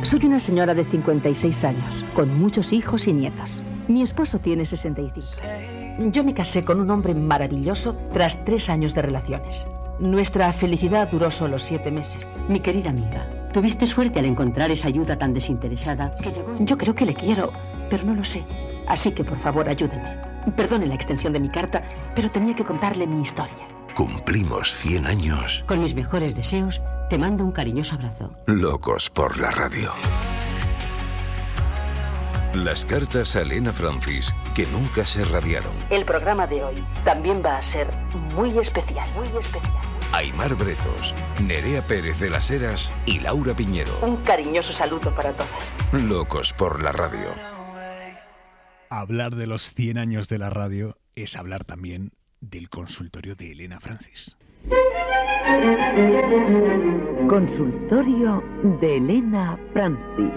Soy una señora de 56 años, con muchos hijos y nietos. Mi esposo tiene 65. Yo me casé con un hombre maravilloso tras 3 años de relaciones. Nuestra felicidad duró solo 7 meses. Mi querida amiga, tuviste suerte al encontrar esa ayuda tan desinteresada que llegó... Yo creo que le quiero, pero no lo sé. Así que, por favor, ayúdeme. Perdone la extensión de mi carta, pero tenía que contarle mi historia. Cumplimos 100 años. Con mis mejores deseos, te mando un cariñoso abrazo. Locos por la radio. Las cartas a Elena Francis, que nunca se radiaron. El programa de hoy también va a ser muy especial, muy especial. Aimar Bretos, Nerea Pérez de las Heras y Laura Piñero. Un cariñoso saludo para todas. Locos por la radio. Hablar de los 100 años de la radio es hablar también del consultorio de Elena Francis. Consultorio de Elena Francis.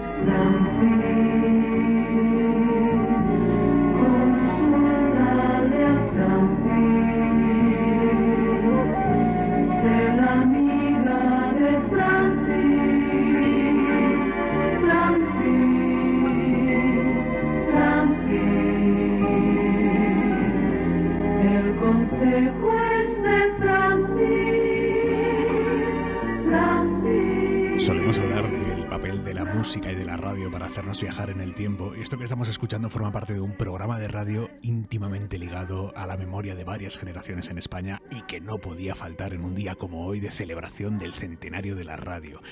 Solemos hablar del papel de la música y de la radio para hacernos viajar en el tiempo. Y esto que estamos escuchando forma parte de un programa de radio íntimamente ligado a la memoria de varias generaciones en España y que no podía faltar en un día como hoy de celebración del centenario de la radio.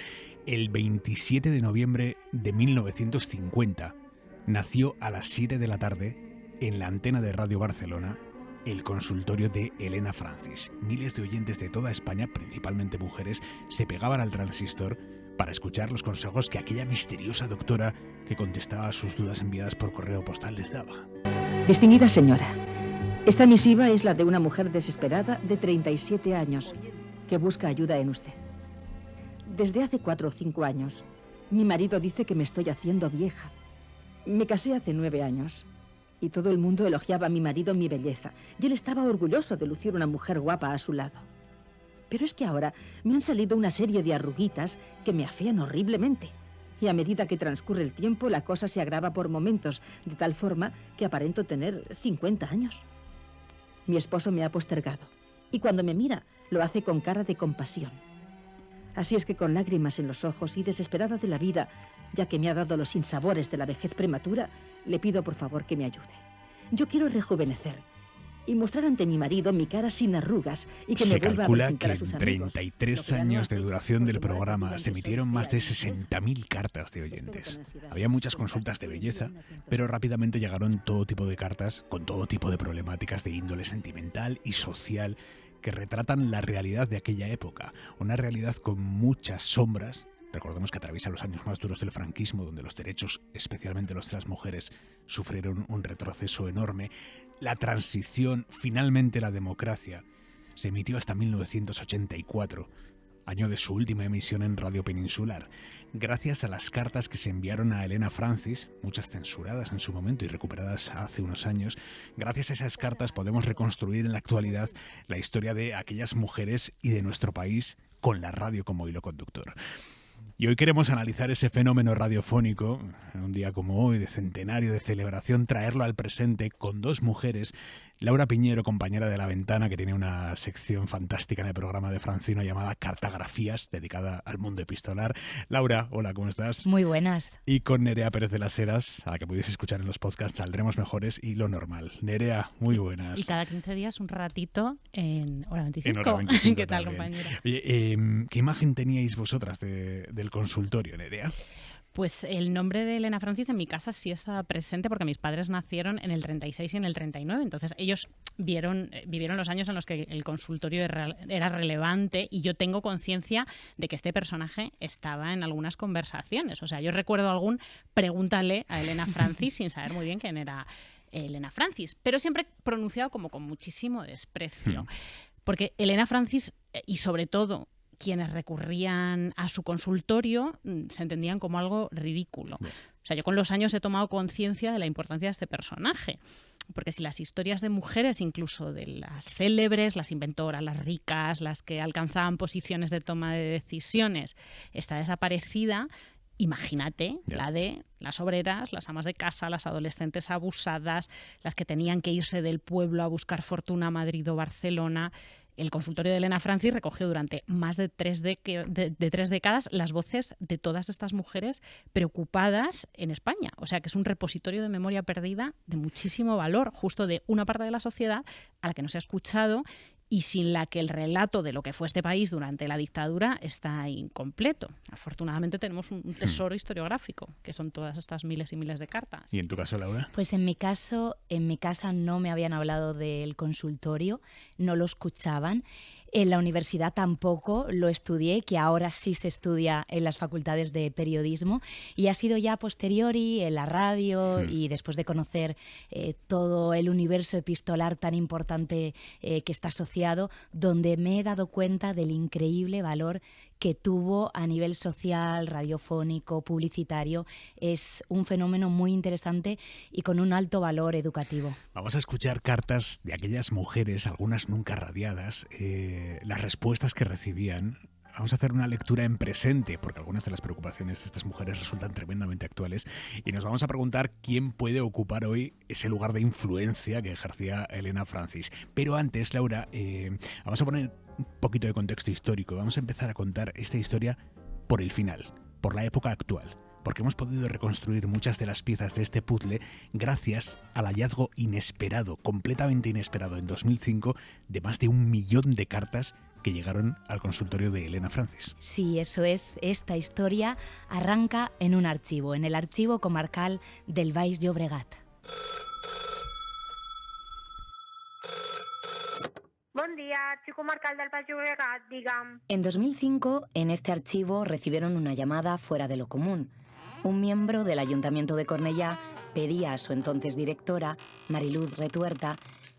El 27 de noviembre de 1950 nació a las 7 de la tarde en la antena de Radio Barcelona el consultorio de Elena Francis. Miles de oyentes de toda España, principalmente mujeres, se pegaban al transistor para escuchar los consejos que aquella misteriosa doctora que contestaba a sus dudas enviadas por correo postal les daba. Distinguida señora, esta misiva es la de una mujer desesperada de 37 años que busca ayuda en usted. Desde hace 4 o 5 años, mi marido dice que me estoy haciendo vieja. Me casé hace 9 años y todo el mundo elogiaba a mi marido mi belleza y él estaba orgulloso de lucir una mujer guapa a su lado. Pero es que ahora me han salido una serie de arruguitas que me afean horriblemente. Y a medida que transcurre el tiempo, la cosa se agrava por momentos, de tal forma que aparento tener 50 años. Mi esposo me ha postergado, y cuando me mira, lo hace con cara de compasión. Así es que con lágrimas en los ojos y desesperada de la vida, ya que me ha dado los sinsabores de la vejez prematura, le pido por favor que me ayude. Yo quiero rejuvenecer y mostrar ante mi marido mi cara sin arrugas y que me vuelva a presentar a sus amigos. Se calcula que en 33 años de duración del programa se emitieron más de 60.000 cartas de oyentes. Había muchas consultas de belleza, pero rápidamente llegaron todo tipo de cartas con todo tipo de problemáticas de índole sentimental y social que retratan la realidad de aquella época, una realidad con muchas sombras. Recordemos que atraviesa los años más duros del franquismo, donde los derechos, especialmente los de las mujeres, sufrieron un retroceso enorme. La transición, finalmente la democracia, se emitió hasta 1984, año de su última emisión en Radio Peninsular. Gracias a las cartas que se enviaron a Elena Francis, muchas censuradas en su momento y recuperadas hace unos años, gracias a esas cartas podemos reconstruir en la actualidad la historia de aquellas mujeres y de nuestro país con la radio como hilo conductor. Y hoy queremos analizar ese fenómeno radiofónico, en un día como hoy, de centenario, de celebración, traerlo al presente con 2 mujeres. Laura Piñero, compañera de La Ventana, que tiene una sección fantástica en el programa de Francino llamada Cartografías, dedicada al mundo epistolar. Laura, hola, ¿cómo estás? Muy buenas. Y con Nerea Pérez de las Heras, a la que podéis escuchar en los podcasts Saldremos Mejores y Lo Normal. Nerea, muy buenas. Y cada 15 días un ratito en Hora 25. En Hora 25 ¿Qué tal, también, compañera? Oye, ¿qué imagen teníais vosotras del consultorio, Nerea? Pues el nombre de Elena Francis en mi casa sí estaba presente porque mis padres nacieron en el 36 y en el 39. Entonces ellos vivieron los años en los que el consultorio era relevante y yo tengo conciencia de que este personaje estaba en algunas conversaciones. O sea, yo recuerdo algún pregúntale a Elena Francis sin saber muy bien quién era Elena Francis, pero siempre pronunciado como con muchísimo desprecio. Porque Elena Francis, y sobre todo quienes recurrían a su consultorio, se entendían como algo ridículo. O sea, yo con los años he tomado conciencia de la importancia de este personaje. Porque si las historias de mujeres, incluso de las célebres, las inventoras, las ricas, las que alcanzaban posiciones de toma de decisiones, está desaparecida, Imagínate la de las obreras, las amas de casa, las adolescentes abusadas, las que tenían que irse del pueblo a buscar fortuna a Madrid o Barcelona. El consultorio de Elena Francis recogió durante más de 3 décadas las voces de todas estas mujeres preocupadas en España. O sea que es un repositorio de memoria perdida de muchísimo valor, justo de una parte de la sociedad a la que no se ha escuchado y sin la que el relato de lo que fue este país durante la dictadura está incompleto. Afortunadamente tenemos un tesoro historiográfico, que son todas estas miles y miles de cartas. ¿Y en tu caso, Laura? Pues en mi casa no me habían hablado del consultorio, no lo escuchaban. En la universidad tampoco lo estudié, que ahora sí se estudia en las facultades de periodismo, y ha sido ya a posteriori en la radio y después de conocer todo el universo epistolar tan importante que está asociado, donde me he dado cuenta del increíble valor que tuvo a nivel social, radiofónico, publicitario. Es un fenómeno muy interesante y con un alto valor educativo. Vamos a escuchar cartas de aquellas mujeres, algunas nunca radiadas, las respuestas que recibían. Vamos a hacer una lectura en presente, porque algunas de las preocupaciones de estas mujeres resultan tremendamente actuales, y nos vamos a preguntar quién puede ocupar hoy ese lugar de influencia que ejercía Elena Francis. Pero antes, Laura, vamos a poner un poquito de contexto histórico. Vamos a empezar a contar esta historia por el final, por la época actual, porque hemos podido reconstruir muchas de las piezas de este puzzle gracias al hallazgo inesperado, completamente inesperado, en 2005, de más de 1 millón de cartas que llegaron al consultorio de Elena Francis. Sí, eso es. Esta historia arranca en un archivo, en el archivo comarcal del Baix Llobregat. Bon dia, arxiu comarcal del Baix Llobregat, digue'm. En 2005, en este archivo recibieron una llamada fuera de lo común. Un miembro del Ayuntamiento de Cornellá pedía a su entonces directora, Mariluz Retuerta,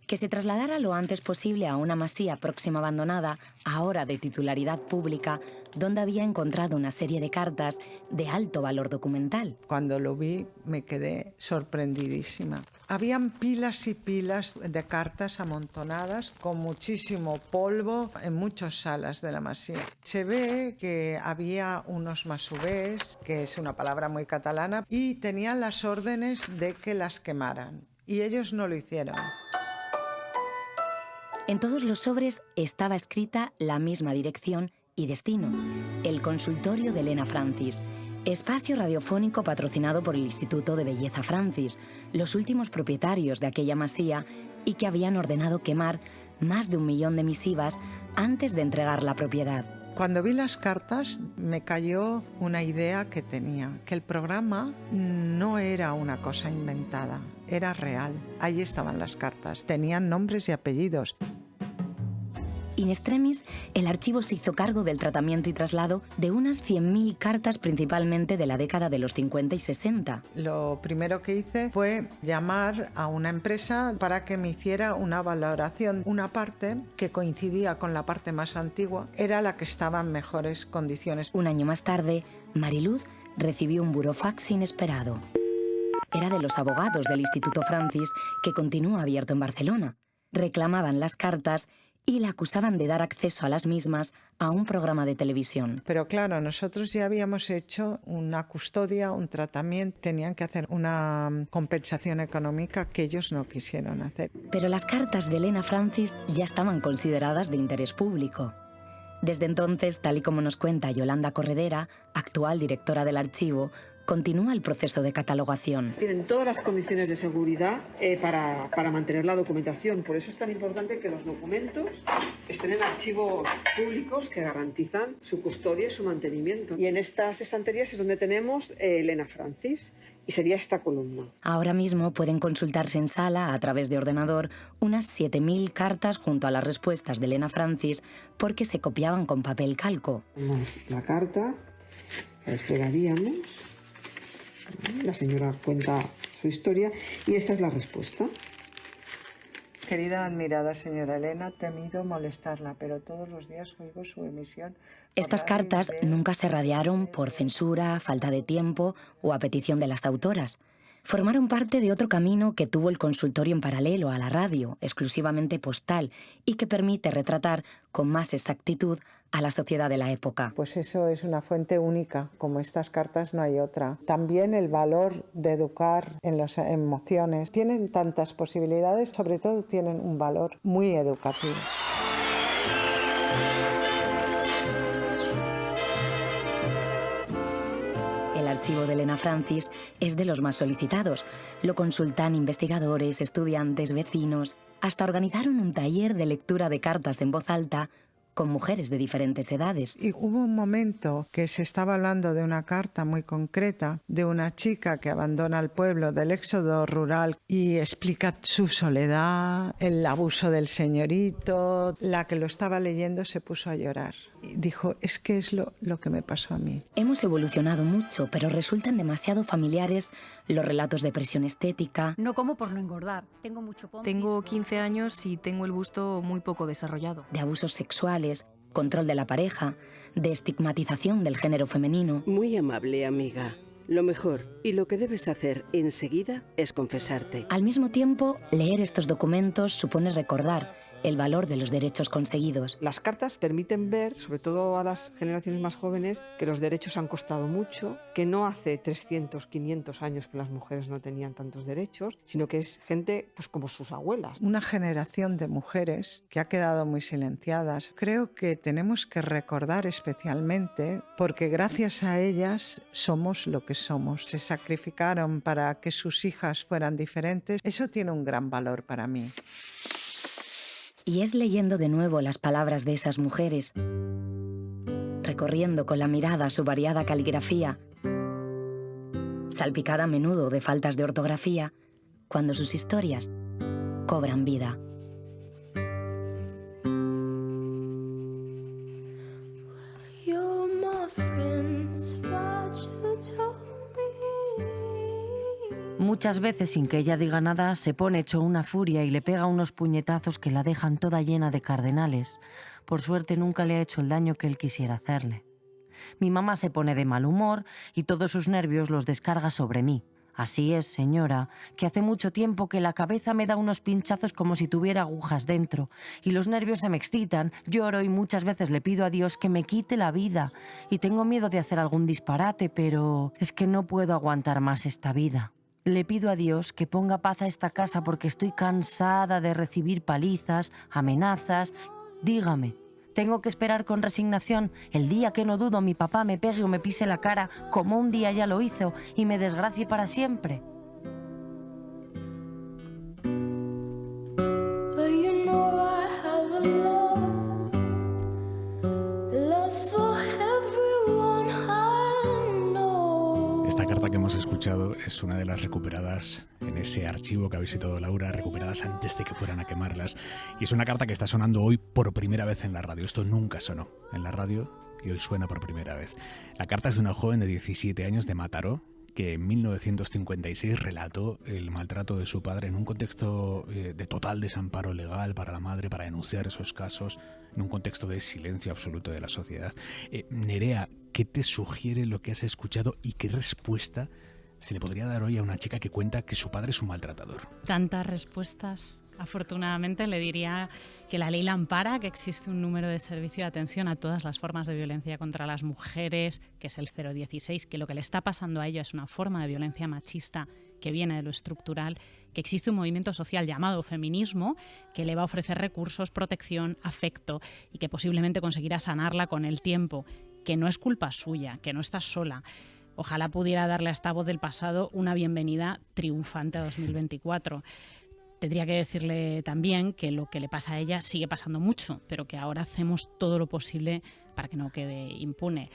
que se trasladara lo antes posible a una masía próxima abandonada, ahora de titularidad pública, donde había encontrado una serie de cartas de alto valor documental. Cuando lo vi me quedé sorprendidísima. Habían pilas y pilas de cartas amontonadas con muchísimo polvo en muchas salas de la masía. Se ve que había unos masovers, que es una palabra muy catalana, y tenían las órdenes de que las quemaran. Y ellos no lo hicieron. En todos los sobres estaba escrita la misma dirección y destino: el consultorio de Elena Francis, espacio radiofónico patrocinado por el Instituto de Belleza Francis, los últimos propietarios de aquella masía, y que habían ordenado quemar más de 1 millón de misivas antes de entregar la propiedad. Cuando vi las cartas me cayó una idea que tenía, que el programa no era una cosa inventada, era real. Ahí estaban las cartas, tenían nombres y apellidos. In extremis, el archivo se hizo cargo del tratamiento y traslado de unas 100.000 cartas, principalmente de la década de los 50 y 60. Lo primero que hice fue llamar a una empresa para que me hiciera una valoración. Una parte que coincidía con la parte más antigua era la que estaba en mejores condiciones. Un año más tarde, Mariluz recibió un burofax inesperado. Era de los abogados del Instituto Francis, que continúa abierto en Barcelona. Reclamaban las cartas y la acusaban de dar acceso a las mismas a un programa de televisión. Pero claro, nosotros ya habíamos hecho una custodia, un tratamiento, tenían que hacer una compensación económica que ellos no quisieron hacer. Pero las cartas de Elena Francis ya estaban consideradas de interés público. Desde entonces, tal y como nos cuenta Yolanda Corredera, actual directora del archivo, continúa el proceso de catalogación. Tienen todas las condiciones de seguridad para mantener la documentación. Por eso es tan importante que los documentos estén en archivos públicos que garantizan su custodia y su mantenimiento. Y en estas estanterías es donde tenemos Elena Francis, y sería esta columna. Ahora mismo pueden consultarse en sala, a través de ordenador, unas 7.000 cartas junto a las respuestas de Elena Francis, porque se copiaban con papel calco. Tenemos la carta, la desplegaríamos. La señora cuenta su historia y esta es la respuesta. Querida admirada señora Elena, temido molestarla, pero todos los días oigo su emisión. Estas cartas nunca se radiaron por censura, falta de tiempo o a petición de las autoras. Formaron parte de otro camino que tuvo el consultorio en paralelo a la radio, exclusivamente postal, y que permite retratar con más exactitud a la sociedad de la época. Pues eso es una fuente única, como estas cartas no hay otra. También el valor de educar en las emociones. Tienen tantas posibilidades, sobre todo tienen un valor muy educativo. El archivo de Elena Francis es de los más solicitados. Lo consultan investigadores, estudiantes, vecinos. Hasta organizaron un taller de lectura de cartas en voz alta con mujeres de diferentes edades. Y hubo un momento que se estaba hablando de una carta muy concreta de una chica que abandona el pueblo del éxodo rural y explica su soledad, el abuso del señorito. La que lo estaba leyendo se puso a llorar. Y dijo, es que es lo que me pasó a mí. Hemos evolucionado mucho, pero resultan demasiado familiares los relatos de presión estética. No como por no engordar. Tengo 15 años y tengo el busto muy poco desarrollado. De abusos sexuales, control de la pareja, de estigmatización del género femenino. Muy amable, amiga. Lo mejor y lo que debes hacer enseguida es confesarte. Al mismo tiempo, leer estos documentos supone recordar el valor de los derechos conseguidos. Las cartas permiten ver, sobre todo a las generaciones más jóvenes, que los derechos han costado mucho, que no hace 300, 500 años que las mujeres no tenían tantos derechos, sino que es gente pues como sus abuelas. Una generación de mujeres que ha quedado muy silenciadas. Creo que tenemos que recordar especialmente porque gracias a ellas somos lo que somos. Se sacrificaron para que sus hijas fueran diferentes. Eso tiene un gran valor para mí. Y es leyendo de nuevo las palabras de esas mujeres, recorriendo con la mirada su variada caligrafía, salpicada a menudo de faltas de ortografía, cuando sus historias cobran vida. Muchas veces, sin que ella diga nada, se pone hecho una furia y le pega unos puñetazos que la dejan toda llena de cardenales. Por suerte nunca le ha hecho el daño que él quisiera hacerle. Mi mamá se pone de mal humor y todos sus nervios los descarga sobre mí. Así es, señora, que hace mucho tiempo que la cabeza me da unos pinchazos como si tuviera agujas dentro, y los nervios se me excitan, lloro y muchas veces le pido a Dios que me quite la vida. Y tengo miedo de hacer algún disparate, pero es que no puedo aguantar más esta vida. Le pido a Dios que ponga paz a esta casa porque estoy cansada de recibir palizas, amenazas. Dígame, ¿tengo que esperar con resignación el día que no dudo mi papá me pegue o me pise la cara como un día ya lo hizo y me desgracie para siempre? Esta carta que hemos escuchado es una de las recuperadas en ese archivo que ha visitado Laura, recuperadas antes de que fueran a quemarlas. Y es una carta que está sonando hoy por primera vez en la radio. Esto nunca sonó en la radio y hoy suena por primera vez. La carta es de una joven de 17 años de Mataró, que en 1956 relató el maltrato de su padre en un contexto de total desamparo legal para la madre, para denunciar esos casos, en un contexto de silencio absoluto de la sociedad. Nerea, ¿qué te sugiere lo que has escuchado y qué respuesta se le podría dar hoy a una chica que cuenta que su padre es un maltratador? Tantas respuestas. Afortunadamente le diría que la ley la ampara, que existe un número de servicio de atención a todas las formas de violencia contra las mujeres, que es el 016, que lo que le está pasando a ella es una forma de violencia machista que viene de lo estructural, que existe un movimiento social llamado feminismo que le va a ofrecer recursos, protección, afecto y que posiblemente conseguirá sanarla con el tiempo, que no es culpa suya, que no está sola. Ojalá pudiera darle a esta voz del pasado una bienvenida triunfante a 2024. Tendría que decirle también que lo que le pasa a ella sigue pasando mucho, pero que ahora hacemos todo lo posible para que no quede impune.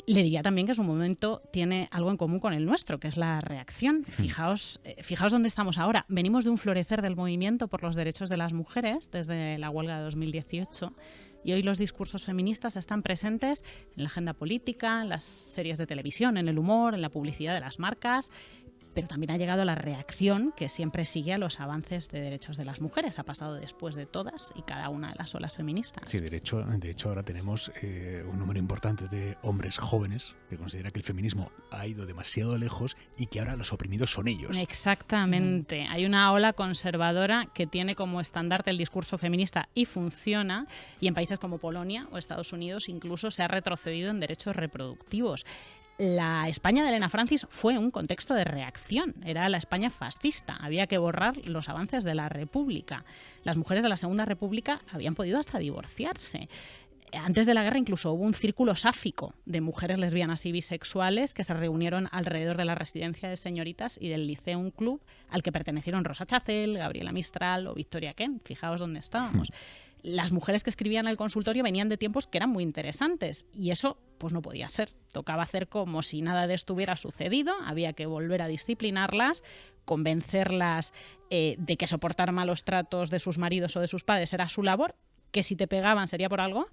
Le diría también que su momento tiene algo en común con el nuestro, que es la reacción. Fijaos dónde estamos ahora. Venimos de un florecer del movimiento por los derechos de las mujeres desde la huelga de 2018 y hoy los discursos feministas están presentes en la agenda política, en las series de televisión, en el humor, en la publicidad de las marcas. pero también ha llegado la reacción que siempre sigue a los avances de derechos de las mujeres. Ha pasado después de todas y cada una de las olas feministas. Sí, de hecho ahora tenemos un número importante de hombres jóvenes que considera que el feminismo ha ido demasiado lejos y que ahora los oprimidos son ellos. Exactamente. Hay una ola conservadora que tiene como estandarte el discurso feminista y funciona, y en países como Polonia o Estados Unidos incluso se ha retrocedido en derechos reproductivos. La España de Elena Francis fue un contexto de reacción, era la España fascista, había que borrar los avances de la República. Las mujeres de la Segunda República habían podido hasta divorciarse. Antes de la guerra incluso hubo un círculo sáfico de mujeres lesbianas y bisexuales que se reunieron alrededor de la residencia de señoritas y del Liceum Club, al que pertenecieron Rosa Chacel, Gabriela Mistral o Victoria Kent. Fijaos dónde estábamos. Las mujeres que escribían al consultorio venían de tiempos que eran muy interesantes y eso pues no podía ser. Tocaba hacer como si nada de esto hubiera sucedido, había que volver a disciplinarlas, convencerlas de que soportar malos tratos de sus maridos o de sus padres era su labor, que si te pegaban sería por algo,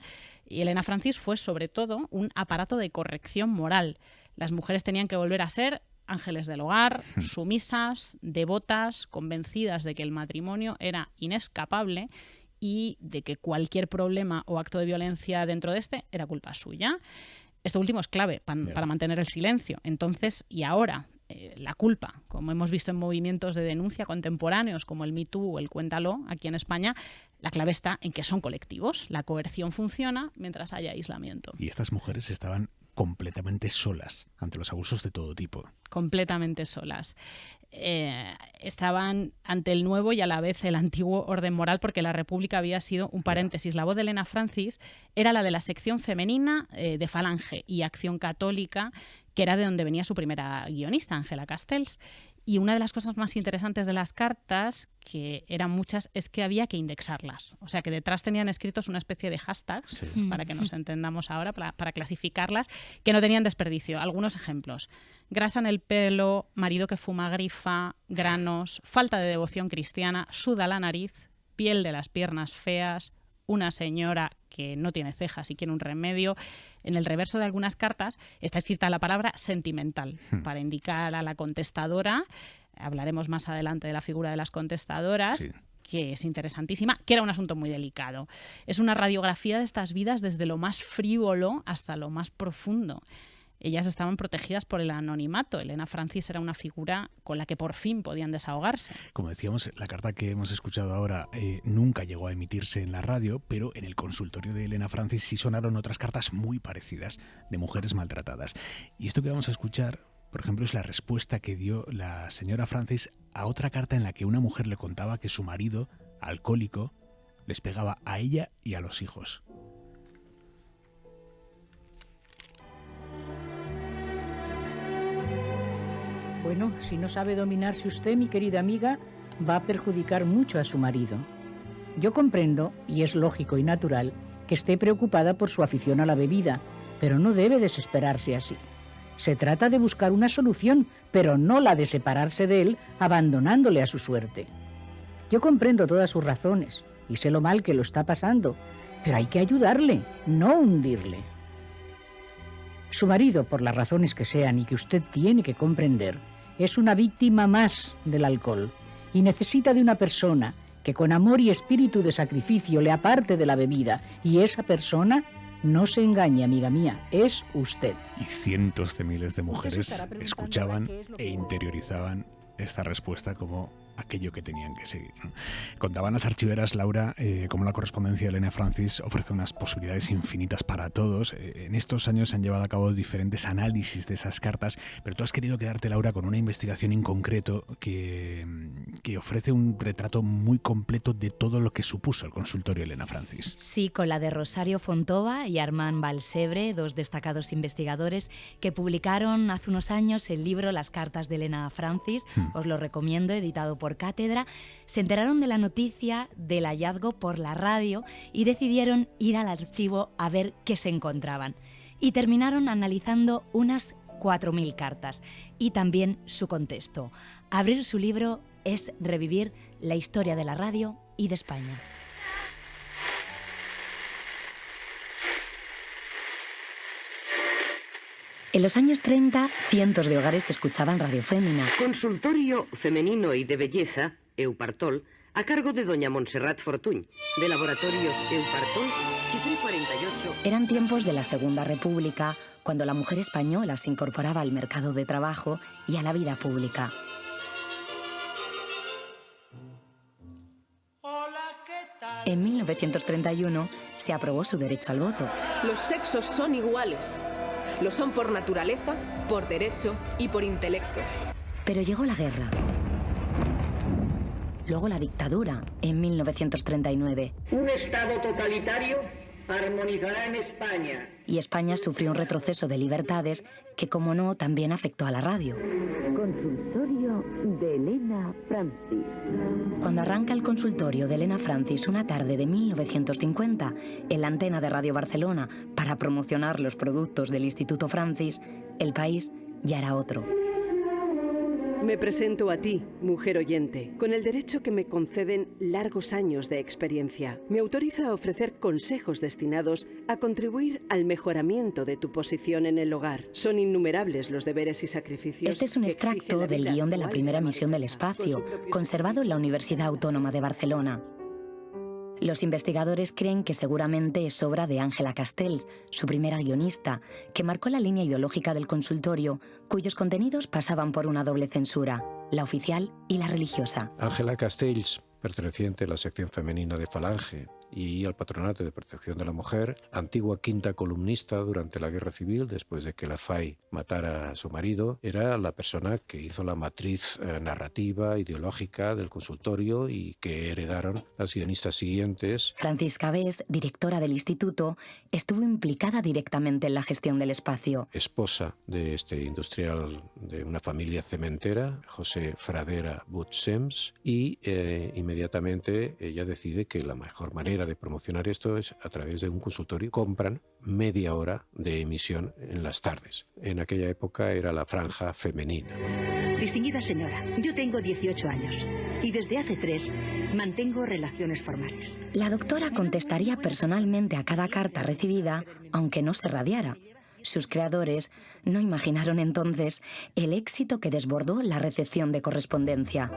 y Elena Francis fue sobre todo un aparato de corrección moral. Las mujeres tenían que volver a ser ángeles del hogar, sumisas, devotas, convencidas de que el matrimonio era inescapable y de que cualquier problema o acto de violencia dentro de este era culpa suya. Esto último es clave para mantener el silencio. Entonces, y ahora, la culpa, como hemos visto en movimientos de denuncia contemporáneos como el Me Too o el Cuéntalo aquí en España, la clave está en que son colectivos. La coerción funciona mientras haya aislamiento. Y estas mujeres estaban completamente solas ante los abusos de todo tipo. Completamente solas. Estaban ante el nuevo y a la vez el antiguo orden moral, porque la República había sido un paréntesis. La voz de Elena Francis era la de la sección femenina de Falange y Acción Católica, que era de donde venía su primera guionista, Ángela Castells. Y una de las cosas más interesantes de las cartas, que eran muchas, es que había que indexarlas. O sea, que detrás tenían escritos una especie de hashtags, para que nos entendamos ahora, para clasificarlas, que no tenían desperdicio. Algunos ejemplos: grasa en el pelo, marido que fuma grifa, granos, falta de devoción cristiana, suda la nariz, piel de las piernas feas, una señora que no tiene cejas y quiere un remedio. En el reverso de algunas cartas está escrita la palabra sentimental, para indicar a la contestadora. Hablaremos más adelante de la figura de las contestadoras, que es interesantísima, que era un asunto muy delicado. Es una radiografía de estas vidas desde lo más frívolo hasta lo más profundo. Ellas estaban protegidas por el anonimato. Elena Francis era una figura con la que por fin podían desahogarse. Como decíamos, la carta que hemos escuchado ahora nunca llegó a emitirse en la radio, pero en el consultorio de Elena Francis sí sonaron otras cartas muy parecidas de mujeres maltratadas. Y esto que vamos a escuchar, por ejemplo, es la respuesta que dio la señora Francis a otra carta en la que una mujer le contaba que su marido, alcohólico, les pegaba a ella y a los hijos. Bueno, si no sabe dominarse usted, mi querida amiga, va a perjudicar mucho a su marido. Yo comprendo, y es lógico y natural, que esté preocupada por su afición a la bebida, pero no debe desesperarse así. Se trata de buscar una solución, pero no la de separarse de él, abandonándole a su suerte. Yo comprendo todas sus razones, y sé lo mal que lo está pasando, pero hay que ayudarle, no hundirle. Su marido, por las razones que sean y que usted tiene que comprender, es una víctima más del alcohol y necesita de una persona que con amor y espíritu de sacrificio le aparte de la bebida, y esa persona, no se engañe, amiga mía, es usted. Y cientos de miles de mujeres escuchaban e interiorizaban esta respuesta como aquello que tenían que seguir. Contaban las archiveras, Laura, cómo la correspondencia de Elena Francis ofrece unas posibilidades infinitas para todos. En estos años se han llevado a cabo diferentes análisis de esas cartas, pero tú has querido quedarte, Laura, con una investigación en concreto que ofrece un retrato muy completo de todo lo que supuso el consultorio de Elena Francis. Sí, con la de Rosario Fontova y Armand Balsebre, dos destacados investigadores que publicaron hace unos años el libro Las cartas de Elena Francis. Os lo recomiendo, editado por Cátedra. Se enteraron de la noticia del hallazgo por la radio y decidieron ir al archivo a ver qué se encontraban. Y terminaron analizando unas 4.000 cartas y también su contexto. Abrir su libro es revivir la historia de la radio y de España. En los años 30, cientos de hogares escuchaban Radio Fémina. Consultorio femenino y de belleza, Eupartol, a cargo de doña Montserrat Fortuny, de Laboratorios Eupartol, Chifre 48. Eran tiempos de la Segunda República, cuando la mujer española se incorporaba al mercado de trabajo y a la vida pública. En 1931 se aprobó su derecho al voto. Los sexos son iguales. Lo son por naturaleza, por derecho y por intelecto. Pero llegó la guerra. Luego la dictadura, en 1939. Un Estado totalitario armonizará en España. Y España sufrió un retroceso de libertades que, como no, también afectó a la radio. Consultorio de Elena Francis. Cuando arranca el consultorio de Elena Francis una tarde de 1950, en la antena de Radio Barcelona, para promocionar los productos del Instituto Francis, el país ya era otro. Me presento a ti, mujer oyente, con el derecho que me conceden largos años de experiencia. Me autoriza a ofrecer consejos destinados a contribuir al mejoramiento de tu posición en el hogar. Son innumerables los deberes y sacrificios. Este es un extracto del guión de la primera misión del espacio, conservado en la Universidad Autónoma de Barcelona. Los investigadores creen que seguramente es obra de Ángela Castells, su primera guionista, que marcó la línea ideológica del consultorio, cuyos contenidos pasaban por una doble censura, la oficial y la religiosa. Ángela Castells, perteneciente a la sección femenina de Falange y al Patronato de Protección de la Mujer, antigua quinta columnista durante la Guerra Civil, después de que la FAI matara a su marido, era la persona que hizo la matriz narrativa, ideológica del consultorio y que heredaron las guionistas siguientes. Francisca Bes, directora del instituto, estuvo implicada directamente en la gestión del espacio. Esposa de este industrial de una familia cementera, José Fradera Butsems, y inmediatamente ella decide que la mejor manera de promocionar esto es a través de un consultorio. Compran media hora de emisión en las tardes. En aquella época era la franja femenina. Distinguida señora, yo tengo 18 años y desde hace 3 mantengo relaciones formales. La doctora contestaría personalmente a cada carta recibida, aunque no se radiara. Sus creadores no imaginaron entonces el éxito que desbordó la recepción de correspondencia.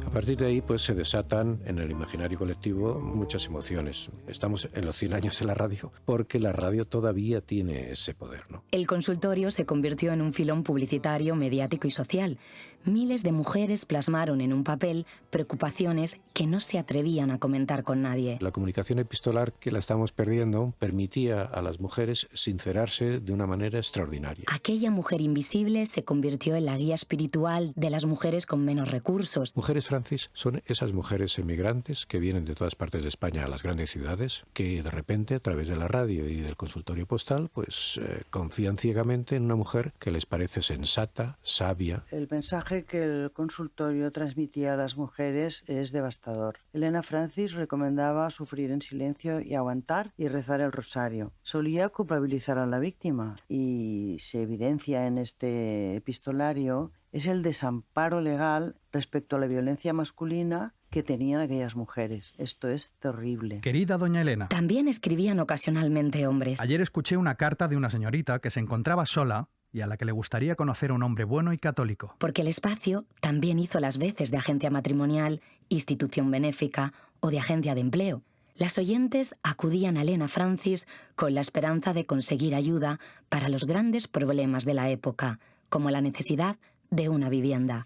A partir de ahí, pues se desatan en el imaginario colectivo muchas emociones. Estamos en los 100 años de la radio, porque la radio todavía tiene ese poder, ¿no? El consultorio se convirtió en un filón publicitario, mediático y social. Miles de mujeres plasmaron en un papel preocupaciones que no se atrevían a comentar con nadie. La comunicación epistolar, que la estamos perdiendo, permitía a las mujeres sincerarse de una manera extraordinaria. Aquella mujer invisible se convirtió en la guía espiritual de las mujeres con menos recursos. Mujeres, Francis, son esas mujeres emigrantes que vienen de todas partes de España a las grandes ciudades, que de repente, a través de la radio y del consultorio postal, pues confían ciegamente en una mujer que les parece sensata, sabia. El mensaje que el consultorio transmitía a las mujeres es devastador. Elena Francis recomendaba sufrir en silencio y aguantar y rezar el rosario. Solía culpabilizar a la víctima y se evidencia en este epistolario es el desamparo legal respecto a la violencia masculina que tenían aquellas mujeres. Esto es terrible. Querida doña Elena. También escribían ocasionalmente hombres. Ayer escuché una carta de una señorita que se encontraba sola y a la que le gustaría conocer a un hombre bueno y católico. Porque el espacio también hizo las veces de agencia matrimonial, institución benéfica o de agencia de empleo. Las oyentes acudían a Elena Francis con la esperanza de conseguir ayuda para los grandes problemas de la época, como la necesidad de una vivienda.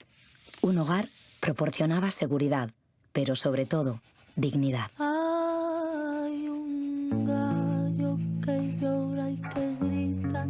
Un hogar proporcionaba seguridad, pero sobre todo, dignidad. Hay un gallo que llora y que grita.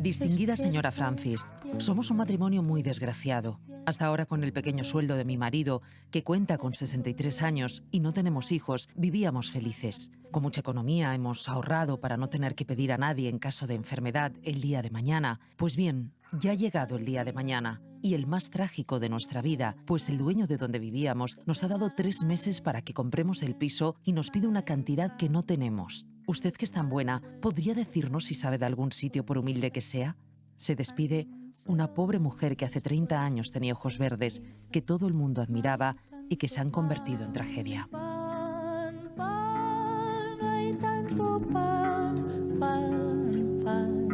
Distinguida señora Francis, somos un matrimonio muy desgraciado. Hasta ahora, con el pequeño sueldo de mi marido, que cuenta con 63 años y no tenemos hijos, vivíamos felices. Con mucha economía hemos ahorrado para no tener que pedir a nadie en caso de enfermedad el día de mañana. Pues bien, ya ha llegado el día de mañana y el más trágico de nuestra vida, pues el dueño de donde vivíamos nos ha dado 3 meses para que compremos el piso y nos pide una cantidad que no tenemos. Usted, que es tan buena, ¿podría decirnos si sabe de algún sitio, por humilde que sea? Se despide una pobre mujer que hace 30 años tenía ojos verdes, que todo el mundo admiraba y que se han convertido en tragedia. Pan, pan, no hay tanto pan, pan, pan,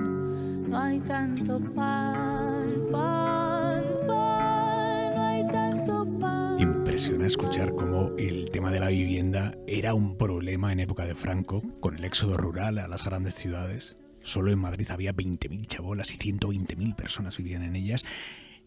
no hay tanto pan, pan, pan, no hay tanto pan. Impresiona escuchar cómo el tema de la vivienda era un problema en época de Franco, con el éxodo rural a las grandes ciudades. Solo en Madrid había 20.000 chabolas y 120.000 personas vivían en ellas.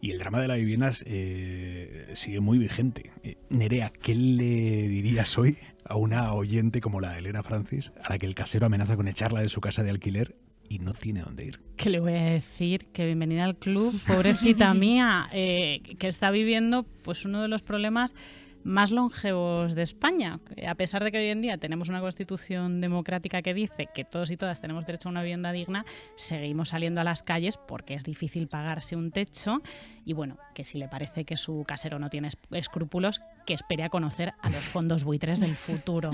Y el drama de la vivienda sigue muy vigente. Nerea, ¿qué le dirías hoy a una oyente como la de Elena Francis, a la que el casero amenaza con echarla de su casa de alquiler y no tiene dónde ir? ¿Qué le voy a decir? Que bienvenida al club, pobrecita mía, que está viviendo pues uno de los problemas más longevos de España. A pesar de que hoy en día tenemos una constitución democrática que dice que todos y todas tenemos derecho a una vivienda digna, seguimos saliendo a las calles porque es difícil pagarse un techo y bueno, que si le parece que su casero no tiene escrúpulos, que espere a conocer a los fondos buitres del futuro.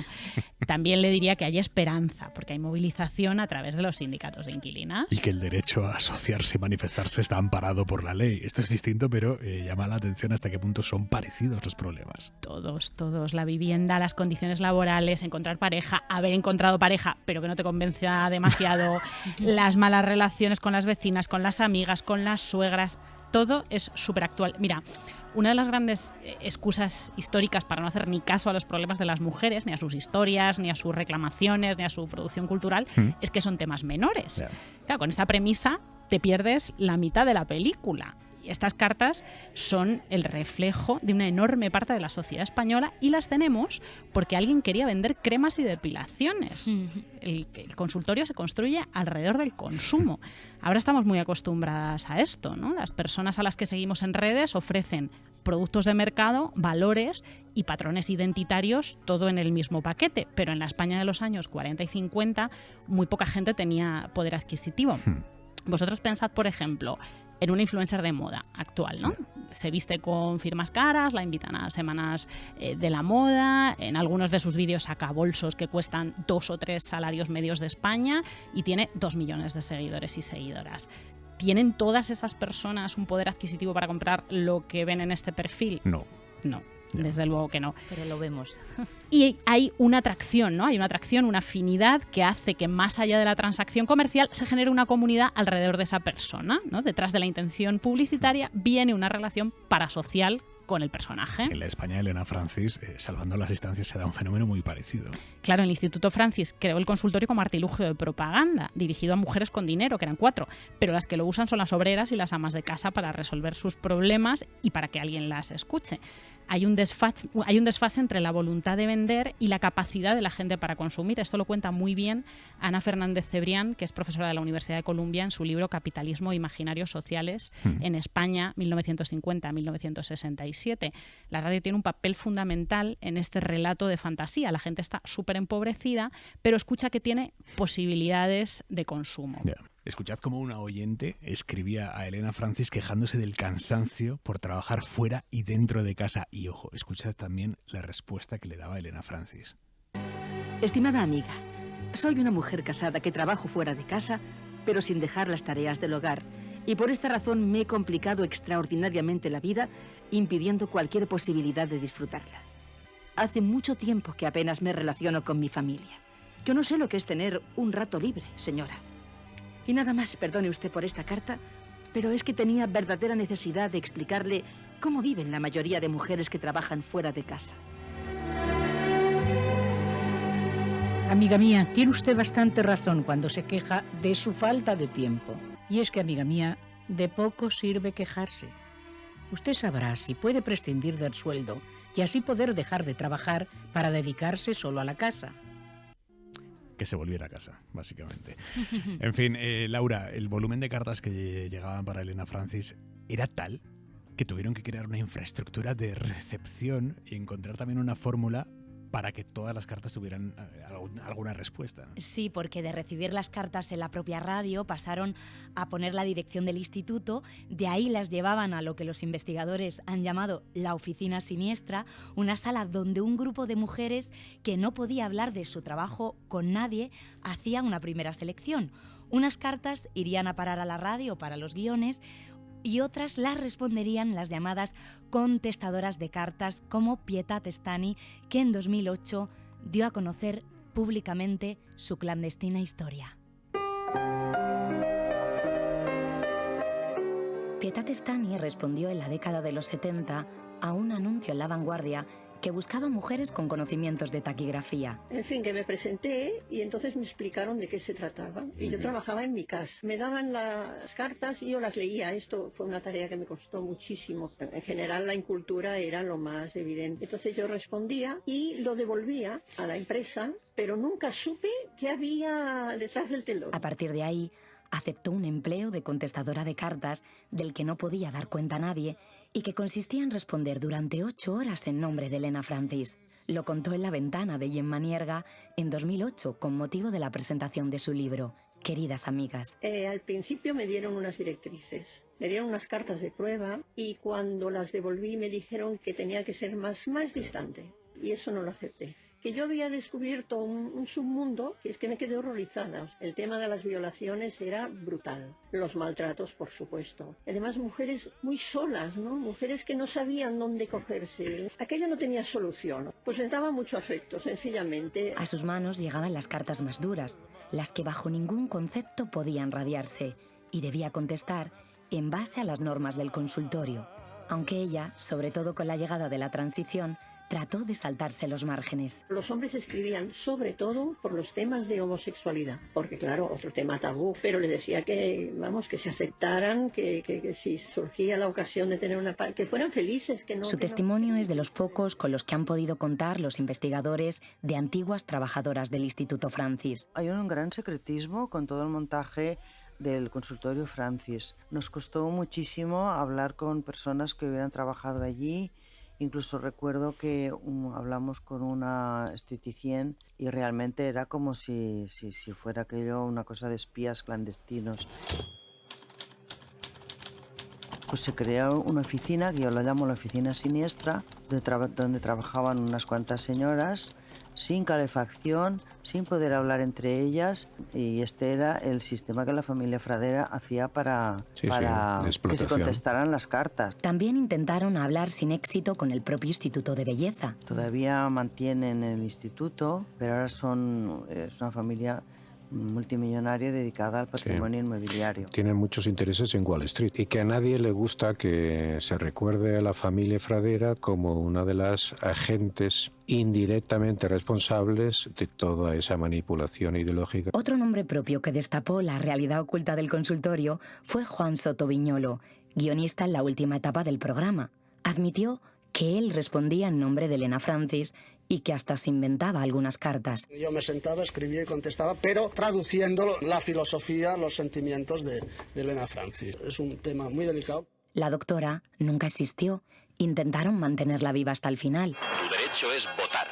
También le diría que hay esperanza, porque hay movilización a través de los sindicatos de inquilinas. Y que el derecho a asociarse y manifestarse está amparado por la ley. Esto es distinto, pero llama la atención hasta qué punto son parecidos los problemas. Todos. La vivienda, las condiciones laborales, encontrar pareja, haber encontrado pareja, pero que no te convenza demasiado, las malas relaciones con las vecinas, con las amigas, con las suegras, todo es súper actual. Mira, una de las grandes excusas históricas para no hacer ni caso a los problemas de las mujeres, ni a sus historias, ni a sus reclamaciones, ni a su producción cultural, es que son temas menores. Yeah. Claro, con esta premisa te pierdes la mitad de la película. Estas cartas son el reflejo de una enorme parte de la sociedad española y las tenemos porque alguien quería vender cremas y depilaciones. El consultorio se construye alrededor del consumo. Ahora estamos muy acostumbradas a esto, ¿no? Las personas a las que seguimos en redes ofrecen productos de mercado, valores y patrones identitarios, todo en el mismo paquete. Pero en la España de los años 40 y 50 muy poca gente tenía poder adquisitivo. Vosotros pensad, por ejemplo, en una influencer de moda actual, ¿no? Se viste con firmas caras, la invitan a semanas de la moda, en algunos de sus vídeos saca bolsos que cuestan 2 o 3 salarios medios de España y tiene 2 millones de seguidores y seguidoras. ¿Tienen todas esas personas un poder adquisitivo para comprar lo que ven en este perfil? No. Desde luego que no. Pero lo vemos. Y hay una atracción, ¿no? Hay una atracción, una afinidad que hace que más allá de la transacción comercial se genere una comunidad alrededor de esa persona, ¿no? Detrás de la intención publicitaria viene una relación parasocial con el personaje. En la España de Elena Francis, salvando las distancias, se da un fenómeno muy parecido. Claro, el Instituto Francis creó el consultorio como artilugio de propaganda, dirigido a mujeres con dinero, que eran 4, pero las que lo usan son las obreras y las amas de casa para resolver sus problemas y para que alguien las escuche. Hay un desfase entre la voluntad de vender y la capacidad de la gente para consumir. Esto lo cuenta muy bien Ana Fernández Cebrián, que es profesora de la Universidad de Columbia, en su libro Capitalismo e Imaginarios Sociales en España, 1950-1967. La radio tiene un papel fundamental en este relato de fantasía. La gente está súper empobrecida, pero escucha que tiene posibilidades de consumo. Yeah. Escuchad cómo una oyente escribía a Elena Francis quejándose del cansancio por trabajar fuera y dentro de casa. Y ojo, escuchad también la respuesta que le daba Elena Francis. Estimada amiga, soy una mujer casada que trabajo fuera de casa, pero sin dejar las tareas del hogar. Y por esta razón me he complicado extraordinariamente la vida, impidiendo cualquier posibilidad de disfrutarla. Hace mucho tiempo que apenas me relaciono con mi familia. Yo no sé lo que es tener un rato libre, señora. Y nada más, perdone usted por esta carta, pero es que tenía verdadera necesidad de explicarle cómo viven la mayoría de mujeres que trabajan fuera de casa. Amiga mía, tiene usted bastante razón cuando se queja de su falta de tiempo. Y es que, amiga mía, de poco sirve quejarse. Usted sabrá si puede prescindir del sueldo y así poder dejar de trabajar para dedicarse solo a la casa. Que se volviera a casa, básicamente. En fin, Laura, el volumen de cartas que llegaban para Elena Francis era tal que tuvieron que crear una infraestructura de recepción y encontrar también una fórmula para que todas las cartas tuvieran alguna respuesta, ¿no? Sí, porque de recibir las cartas en la propia radio pasaron a poner la dirección del instituto, de ahí las llevaban a lo que los investigadores han llamado la oficina siniestra, una sala donde un grupo de mujeres que no podía hablar de su trabajo con nadie hacía una primera selección. Unas cartas irían a parar a la radio para los guiones y otras las responderían las llamadas contestadoras de cartas como Pietà Testani, que en 2008 dio a conocer públicamente su clandestina historia. Pietat Stani respondió en la década de los 70 a un anuncio en La Vanguardia que buscaba mujeres con conocimientos de taquigrafía. En fin, que me presenté y entonces me explicaron de qué se trataba. Y yo trabajaba en mi casa. Me daban las cartas y yo las leía. Esto fue una tarea que me costó muchísimo. En general la incultura era lo más evidente. Entonces yo respondía y lo devolvía a la empresa, pero nunca supe qué había detrás del telón. A partir de ahí, aceptó un empleo de contestadora de cartas del que no podía dar cuenta a nadie y que consistía en responder durante 8 horas en nombre de Elena Francis. Lo contó en La Ventana de Gemma Nierga en 2008 con motivo de la presentación de su libro, Queridas amigas. Al principio me dieron unas directrices, me dieron unas cartas de prueba y cuando las devolví me dijeron que tenía que ser más distante y eso no lo acepté. Que yo había descubierto un submundo que es que me quedé horrorizada. El tema de las violaciones era brutal. Los maltratos, por supuesto. Además, mujeres muy solas, ¿no? Mujeres que no sabían dónde cogerse. Aquello no tenía solución. Pues les daba mucho afecto, sencillamente. A sus manos llegaban las cartas más duras, las que bajo ningún concepto podían radiarse, y debía contestar en base a las normas del consultorio. Aunque ella, sobre todo con la llegada de la transición, trató de saltarse los márgenes. Los hombres escribían sobre todo por los temas de homosexualidad, porque claro, otro tema tabú, pero les decía que, vamos, que se aceptaran, que si surgía la ocasión de tener una pareja, que fueran felices, que no... Su testimonio es de los pocos con los que han podido contar los investigadores de antiguas trabajadoras del Instituto Francis. Hay un gran secretismo con todo el montaje del consultorio Francis. Nos costó muchísimo hablar con personas que hubieran trabajado allí. Incluso recuerdo que hablamos con una esteticien y realmente era como si fuera aquello una cosa de espías clandestinos. Pues se creó una oficina, que yo la llamo la oficina siniestra, donde trabajaban unas cuantas señoras, sin calefacción, sin poder hablar entre ellas, y este era el sistema que la familia Fradera hacía para que se contestaran las cartas. También intentaron hablar sin éxito con el propio Instituto de Belleza. Todavía mantienen el instituto, pero ahora es una familia multimillonaria dedicada al patrimonio inmobiliario. Tienen muchos intereses en Wall Street y que a nadie le gusta que se recuerde a la familia Fradera como una de las agentes indirectamente responsables de toda esa manipulación ideológica. Otro nombre propio que destapó la realidad oculta del consultorio fue Juan Soto Viñolo, guionista en la última etapa del programa. Admitió que él respondía en nombre de Elena Francis y que hasta se inventaba algunas cartas. Yo me sentaba, escribía y contestaba, pero traduciendo la filosofía, los sentimientos de Elena Francis. Es un tema muy delicado. La doctora nunca existió. Intentaron mantenerla viva hasta el final. Tu derecho es votar.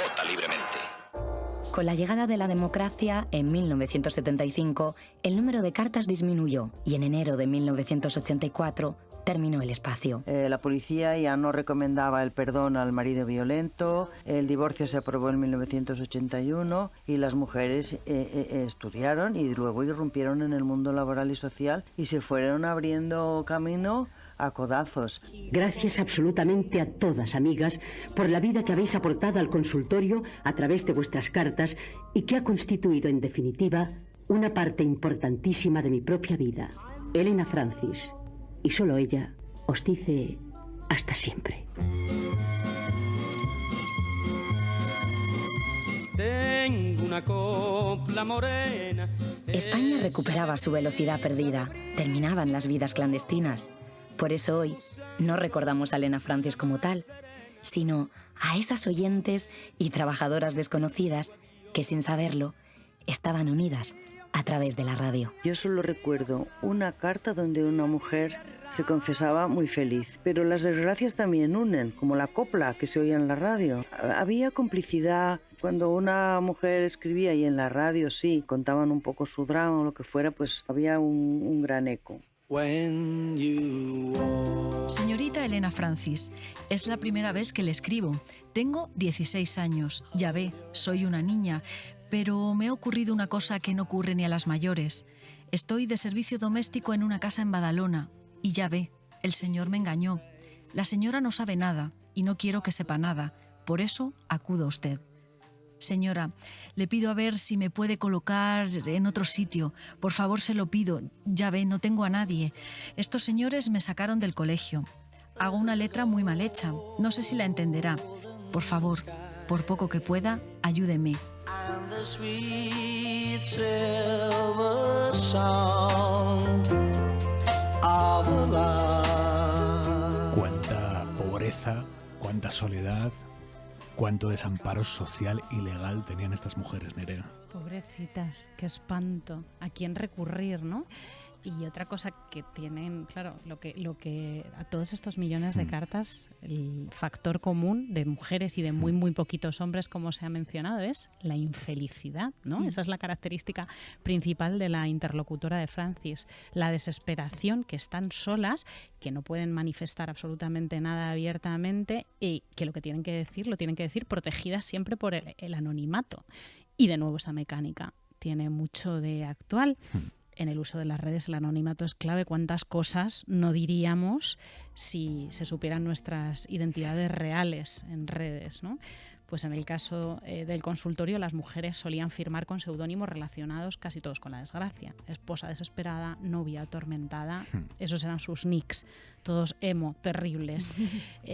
Vota libremente. Con la llegada de la democracia, en 1975, el número de cartas disminuyó y en enero de 1984 terminó el espacio. La policía ya no recomendaba el perdón al marido violento, el divorcio se aprobó en 1981 y las mujeres estudiaron y luego irrumpieron en el mundo laboral y social y se fueron abriendo camino a codazos. Gracias absolutamente a todas, amigas, por la vida que habéis aportado al consultorio a través de vuestras cartas y que ha constituido, en definitiva, una parte importantísima de mi propia vida. Elena Francis, y solo ella, os dice hasta siempre. Tengo una copla morena. España recuperaba su velocidad perdida. Terminaban las vidas clandestinas. Por eso hoy no recordamos a Elena Francis como tal, sino a esas oyentes y trabajadoras desconocidas que, sin saberlo, estaban unidas a través de la radio. Yo solo recuerdo una carta donde una mujer se confesaba muy feliz, pero las desgracias también unen, como la copla que se oía en la radio. Había complicidad. Cuando una mujer escribía y en la radio sí, contaban un poco su drama o lo que fuera, pues había un gran eco. Señorita Elena Francis, es la primera vez que le escribo. Tengo 16 años, ya ve, soy una niña, pero me ha ocurrido una cosa que no ocurre ni a las mayores. Estoy de servicio doméstico en una casa en Badalona y ya ve, el señor me engañó. La señora no sabe nada y no quiero que sepa nada, por eso acudo a usted. Señora, le pido a ver si me puede colocar en otro sitio. Por favor, se lo pido. Ya ve, no tengo a nadie. Estos señores me sacaron del colegio. Hago una letra muy mal hecha. No sé si la entenderá. Por favor, por poco que pueda, ayúdeme. Cuánta pobreza, cuánta soledad, cuánto desamparo social y legal tenían estas mujeres, Nerea. Pobrecitas, qué espanto. ¿A quién recurrir, no? Y otra cosa que tienen, claro, lo que a todos estos millones de cartas, el factor común de mujeres y de muy, muy poquitos hombres, como se ha mencionado, es la infelicidad, ¿no? Esa es la característica principal de la interlocutora de Francis, la desesperación, que están solas, que no pueden manifestar absolutamente nada abiertamente y que lo tienen que decir protegidas siempre por el anonimato. Y de nuevo esa mecánica tiene mucho de actual. En el uso de las redes el anonimato es clave. ¿Cuántas cosas no diríamos si se supieran nuestras identidades reales en redes, ¿no? Pues en el caso del consultorio, las mujeres solían firmar con seudónimos relacionados casi todos con la desgracia. Esposa desesperada, novia atormentada, esos eran sus nicks, todos emo, terribles.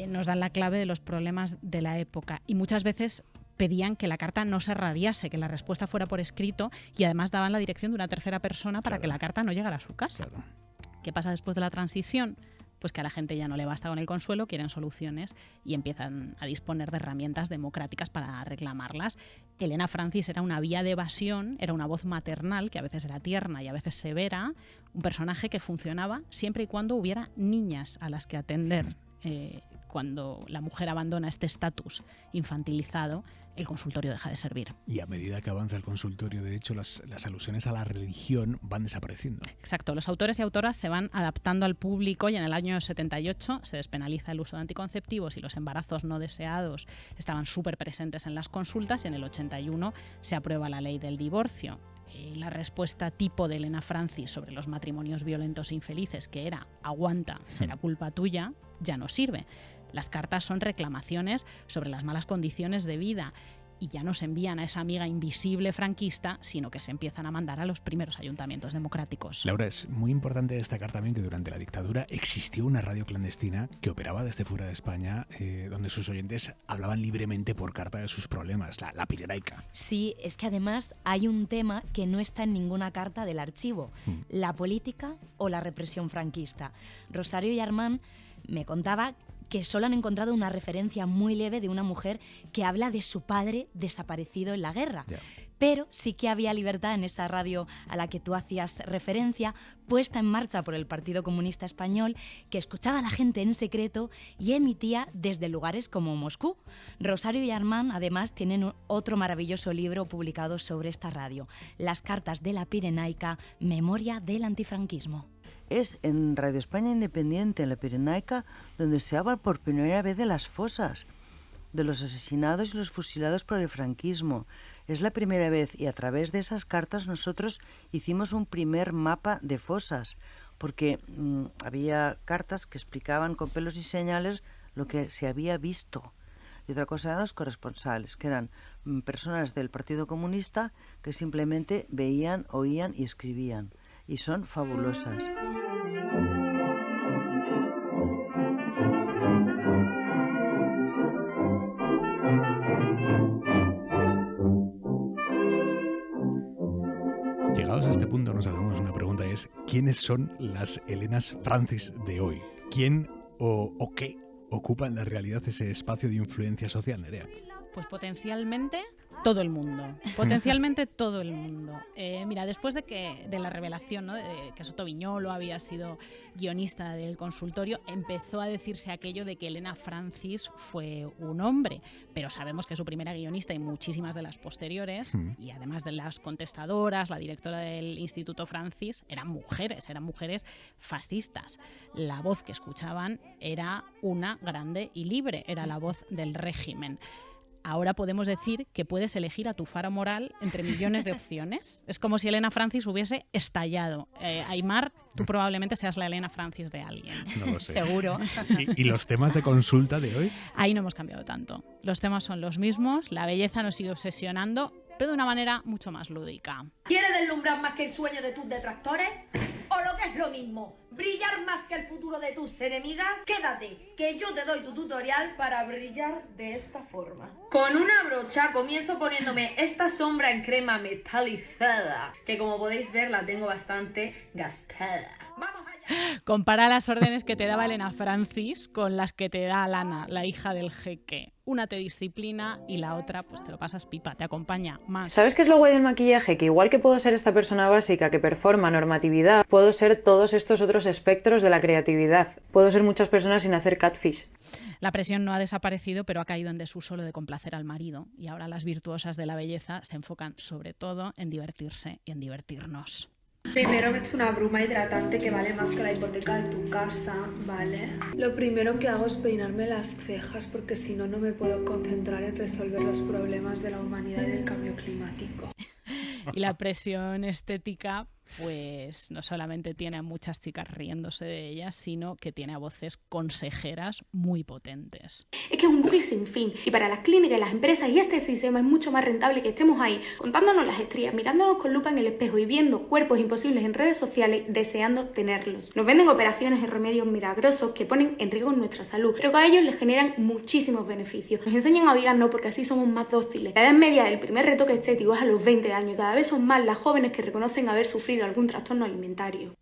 Nos dan la clave de los problemas de la época y muchas veces pedían que la carta no se radiase, que la respuesta fuera por escrito y además daban la dirección de una tercera persona para que la carta no llegara a su casa. ¿Qué pasa después de la transición? Pues que a la gente ya no le basta con el consuelo, quieren soluciones y empiezan a disponer de herramientas democráticas para reclamarlas. Elena Francis era una vía de evasión, era una voz maternal que a veces era tierna y a veces severa, un personaje que funcionaba siempre y cuando hubiera niñas a las que atender. Cuando la mujer abandona este estatus infantilizado, el consultorio deja de servir. Y a medida que avanza el consultorio, de hecho, las alusiones a la religión van desapareciendo. Exacto, los autores y autoras se van adaptando al público y en el año 78 se despenaliza el uso de anticonceptivos y los embarazos no deseados estaban súper presentes en las consultas y en el 81 se aprueba la ley del divorcio. La respuesta tipo de Elena Francis sobre los matrimonios violentos e infelices, que era aguanta, será culpa tuya, ya no sirve. Las cartas son reclamaciones sobre las malas condiciones de vida y ya no se envían a esa amiga invisible franquista, sino que se empiezan a mandar a los primeros ayuntamientos democráticos. Laura, es muy importante destacar también que durante la dictadura existió una radio clandestina que operaba desde fuera de España, donde sus oyentes hablaban libremente por carta de sus problemas, la Pirenaica. Sí, es que además hay un tema que no está en ninguna carta del archivo, la política o la represión franquista. Rosario Yarmán me contaba que solo han encontrado una referencia muy leve de una mujer que habla de su padre desaparecido en la guerra. Pero sí que había libertad en esa radio a la que tú hacías referencia, puesta en marcha por el Partido Comunista Español, que escuchaba a la gente en secreto y emitía desde lugares como Moscú. Rosario y Armand, además, tienen otro maravilloso libro publicado sobre esta radio, Las cartas de la Pirenaica, memoria del antifranquismo. Es en Radio España Independiente, en la Pirenaica, donde se habla por primera vez de las fosas, de los asesinados y los fusilados por el franquismo. Es la primera vez y a través de esas cartas nosotros hicimos un primer mapa de fosas, porque había cartas que explicaban con pelos y señales lo que se había visto. Y otra cosa eran los corresponsales, que eran personas del Partido Comunista que simplemente veían, oían y escribían. Y son fabulosas. Llegados a este punto nos hacemos una pregunta, es ¿quiénes son las Elenas Francis de hoy? ¿Quién o qué ocupa en la realidad ese espacio de influencia social, Nerea? Pues potencialmente todo el mundo. Potencialmente todo el mundo. Mira, después de la revelación, ¿no?, de que Soto Viñolo había sido guionista del consultorio, empezó a decirse aquello de que Elena Francis fue un hombre. Pero sabemos que su primera guionista y muchísimas de las posteriores, y además de las contestadoras, la directora del Instituto Francis, eran mujeres fascistas. La voz que escuchaban era una grande y libre, era la voz del régimen. ahora podemos decir que puedes elegir a tu faro moral entre millones de opciones. Es como si Elena Francis hubiese estallado. Aimar, tú probablemente seas la Elena Francis de alguien. No lo sé. Seguro. ¿Y los temas de consulta de hoy? Ahí no hemos cambiado tanto. Los temas son los mismos, la belleza nos sigue obsesionando, pero de una manera mucho más lúdica. ¿Quieres deslumbrar más que el sueño de tus detractores? O lo que es lo mismo, brillar más que el futuro de tus enemigas. Quédate, que yo te doy tu tutorial para brillar de esta forma. Con una brocha comienzo poniéndome esta sombra en crema metalizada, que como podéis ver la tengo bastante gastada. ¡Vamos allá! Compara las órdenes que te daba Elena Francis con las que te da Lana, la hija del jeque. Una te disciplina y la otra pues te lo pasas pipa, te acompaña más. ¿Sabes qué es lo guay del maquillaje? Que igual que puedo ser esta persona básica que performa normatividad, puedo ser todos estos otros espectros de la creatividad. Puedo ser muchas personas sin hacer catfish. La presión no ha desaparecido, pero ha caído en desuso lo de complacer al marido. Y ahora las virtuosas de la belleza se enfocan sobre todo en divertirse y en divertirnos. Primero me echo una bruma hidratante que vale más que la hipoteca de tu casa, ¿vale? Lo primero que hago es peinarme las cejas porque si no, no me puedo concentrar en resolver los problemas de la humanidad y del cambio climático. Y la presión estética, pues no solamente tiene a muchas chicas riéndose de ellas, sino que tiene a voces consejeras muy potentes. Es que es un bucle sin fin y para las clínicas y las empresas y este sistema es mucho más rentable que estemos ahí contándonos las estrías, mirándonos con lupa en el espejo y viendo cuerpos imposibles en redes sociales deseando tenerlos. Nos venden operaciones y remedios milagrosos que ponen en riesgo nuestra salud, pero que a ellos les generan muchísimos beneficios. Nos enseñan a odiarnos porque así somos más dóciles. La edad media del primer retoque estético es a los 20 años y cada vez son más las jóvenes que reconocen haber sufrido algún trastorno alimentario.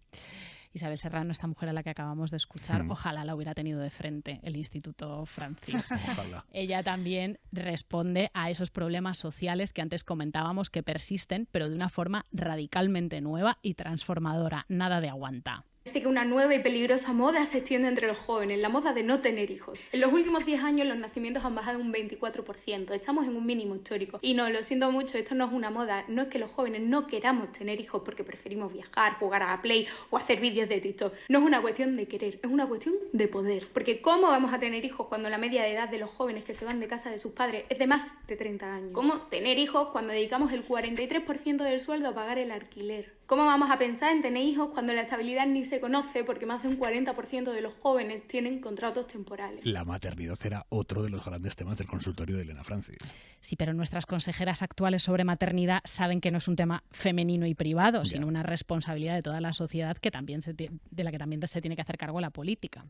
Isabel Serrano, esta mujer a la que acabamos de escuchar, ojalá la hubiera tenido de frente el Instituto Francis. Ojalá. Ella también responde a esos problemas sociales que antes comentábamos que persisten, pero de una forma radicalmente nueva y transformadora. Nada de aguanta. Dice que una nueva y peligrosa moda se extiende entre los jóvenes, la moda de no tener hijos. En los últimos 10 años los nacimientos han bajado un 24%, estamos en un mínimo histórico. Y no, lo siento mucho, esto no es una moda, no es que los jóvenes no queramos tener hijos porque preferimos viajar, jugar a la Play o hacer vídeos de TikTok. No es una cuestión de querer, es una cuestión de poder. Porque ¿cómo vamos a tener hijos cuando la media de edad de los jóvenes que se van de casa de sus padres es de más de 30 años? ¿Cómo tener hijos cuando dedicamos el 43% del sueldo a pagar el alquiler? ¿Cómo vamos a pensar en tener hijos cuando la estabilidad ni se conoce porque más de un 40% de los jóvenes tienen contratos temporales? La maternidad era otro de los grandes temas del consultorio de Elena Francis. Sí, pero nuestras consejeras actuales sobre maternidad saben que no es un tema femenino y privado, sino una responsabilidad de toda la sociedad que también de la que también se tiene que hacer cargo la política.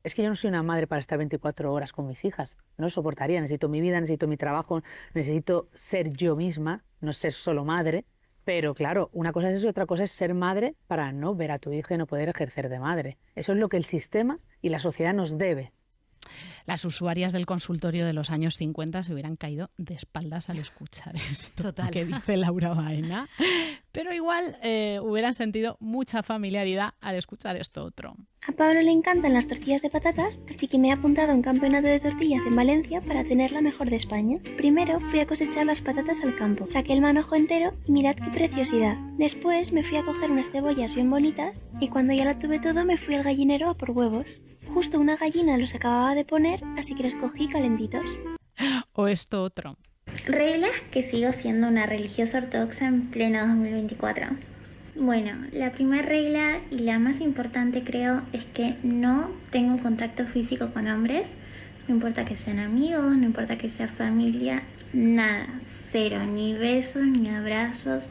Es que yo no soy una madre para estar 24 horas con mis hijas. No lo soportaría. Necesito mi vida, necesito mi trabajo, necesito ser yo misma, no ser solo madre. Pero claro, una cosa es eso, otra cosa es ser madre para no ver a tu hija y no poder ejercer de madre. Eso es lo que el sistema y la sociedad nos debe. Las usuarias del consultorio de los años 50 se hubieran caído de espaldas al escuchar esto. Total. Que dice Laura Baena. Pero igual hubieran sentido mucha familiaridad al escuchar esto otro. A Pablo le encantan las tortillas de patatas, así que me he apuntado a un campeonato de tortillas en Valencia para tener la mejor de España. Primero fui a cosechar las patatas al campo, saqué el manojo entero y mirad qué preciosidad. Después me fui a coger unas cebollas bien bonitas y cuando ya lo tuve todo me fui al gallinero a por huevos. Justo una gallina los acababa de poner, así que los cogí calentitos. O esto otro. Reglas que sigo siendo una religiosa ortodoxa en pleno 2024. Bueno, la primera regla y la más importante creo es que no tengo contacto físico con hombres. No importa que sean amigos, no importa que sea familia, nada, cero, ni besos, ni abrazos,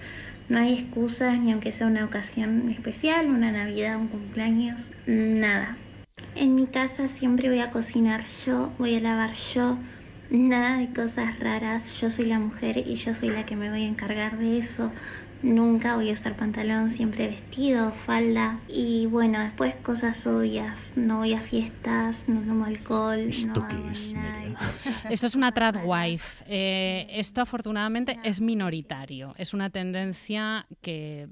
no hay excusas, ni aunque sea una ocasión especial, una Navidad, un cumpleaños, nada. En mi casa siempre voy a cocinar yo, voy a lavar yo, nada de cosas raras, yo soy la mujer y yo soy la que me voy a encargar de eso. Nunca voy a usar pantalón, siempre vestido, falda. Y bueno, después cosas obvias. No voy a fiestas, no tomo alcohol, no hago nada. Esto es una tradwife. Esto afortunadamente es minoritario. Es una tendencia que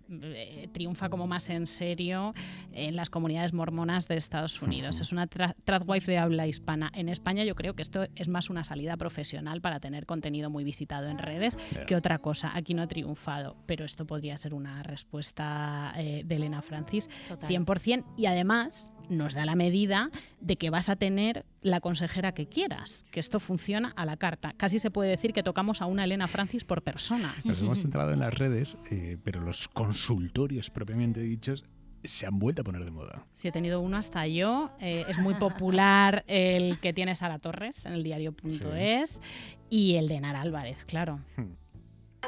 triunfa como más en serio en las comunidades mormonas de Estados Unidos. Es una tradwife de habla hispana. En España yo creo que esto es más una salida profesional para tener contenido muy visitado en redes que otra cosa. Aquí no ha triunfado, pero esto podría ser una respuesta de Elena Francis, 100%, y además nos da la medida de que vas a tener la consejera que quieras, que esto funciona a la carta. Casi se puede decir que tocamos a una Elena Francis por persona. Nos hemos centrado en las redes, pero los consultorios propiamente dichos se han vuelto a poner de moda. Sí, he tenido uno hasta yo. Es muy popular el que tiene Sara Torres en el diario.es y el de Nara Álvarez, claro.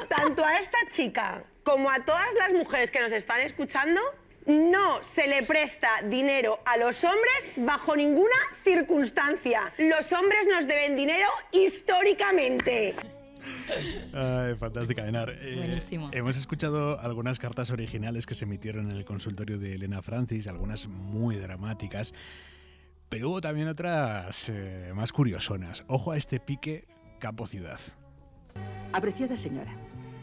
Tanto a esta chica como a todas las mujeres que nos están escuchando, no se le presta dinero a los hombres bajo ninguna circunstancia. Los hombres nos deben dinero históricamente. Ay, fantástica, Enar. Buenísimo. Hemos escuchado algunas cartas originales que se emitieron en el consultorio de Elena Francis, algunas muy dramáticas, pero hubo también otras más curiosonas. Ojo a este pique campo-ciudad. Apreciada señora,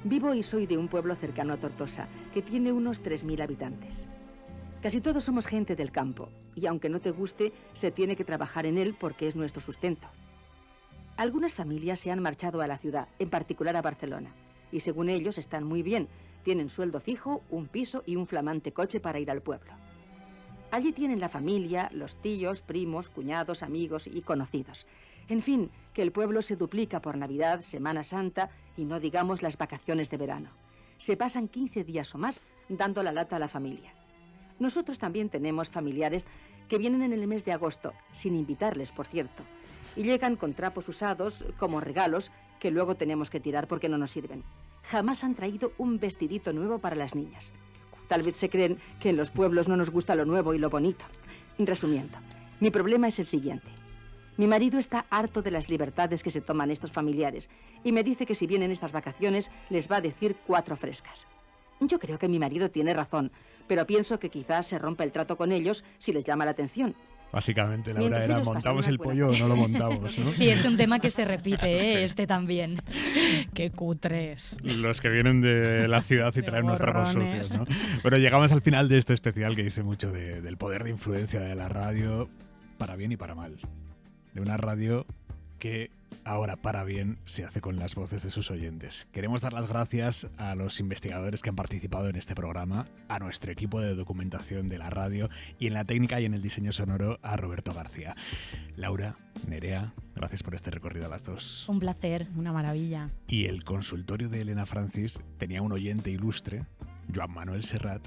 vivo y soy de un pueblo cercano a Tortosa, que tiene unos 3.000 habitantes. Casi todos somos gente del campo, y aunque no te guste, se tiene que trabajar en él porque es nuestro sustento. Algunas familias se han marchado a la ciudad, en particular a Barcelona, y según ellos están muy bien, tienen sueldo fijo, un piso y un flamante coche para ir al pueblo. Allí tienen la familia, los tíos, primos, cuñados, amigos y conocidos. En fin, que el pueblo se duplica por Navidad, Semana Santa y no digamos las vacaciones de verano. Se pasan 15 días o más dando la lata a la familia. Nosotros también tenemos familiares que vienen en el mes de agosto, sin invitarles, por cierto, y llegan con trapos usados como regalos que luego tenemos que tirar porque no nos sirven. Jamás han traído un vestidito nuevo para las niñas. Tal vez se creen que en los pueblos no nos gusta lo nuevo y lo bonito. Resumiendo, mi problema es el siguiente. Mi marido está harto de las libertades que se toman estos familiares y me dice que si vienen estas vacaciones les va a decir 4 frescas. Yo creo que mi marido tiene razón, pero pienso que quizás se rompe el trato con ellos si les llama la atención. Básicamente, Laura, era ¿montamos el pollo o no lo montamos? ¿No? Sí, es un tema que se repite, este también. Qué cutres. Los que vienen de la ciudad y traen unos trapos sucios, ¿no? Bueno, llegamos al final de este especial que dice mucho del poder de influencia de la radio, para bien y para mal. De una radio que ahora para bien se hace con las voces de sus oyentes. Queremos dar las gracias a los investigadores que han participado en este programa, a nuestro equipo de documentación de la radio y en la técnica y en el diseño sonoro a Roberto García. Laura, Nerea, gracias por este recorrido a las dos. Un placer, una maravilla. Y el consultorio de Elena Francis tenía un oyente ilustre, Joan Manuel Serrat,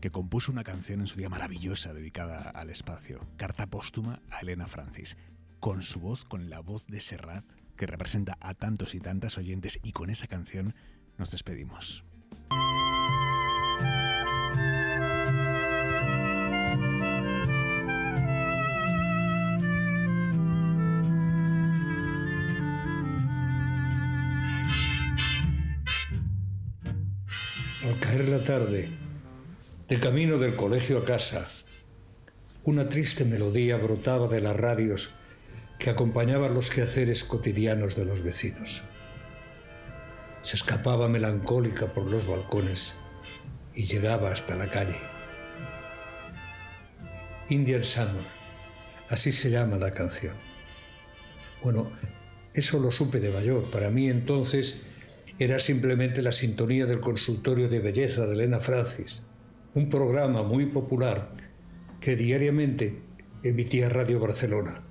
que compuso una canción en su día maravillosa dedicada al espacio, carta póstuma a Elena Francis. Con su voz, con la voz de Serrat, que representa a tantos y tantas oyentes, y con esa canción nos despedimos. Al caer la tarde, de camino del colegio a casa, una triste melodía brotaba de las radios que acompañaban los quehaceres cotidianos de los vecinos. Se escapaba melancólica por los balcones y llegaba hasta la calle. Indian Summer, así se llama la canción. Bueno, eso lo supe de mayor. Para mí entonces era simplemente la sintonía del consultorio de belleza de Elena Francis, un programa muy popular que diariamente emitía Radio Barcelona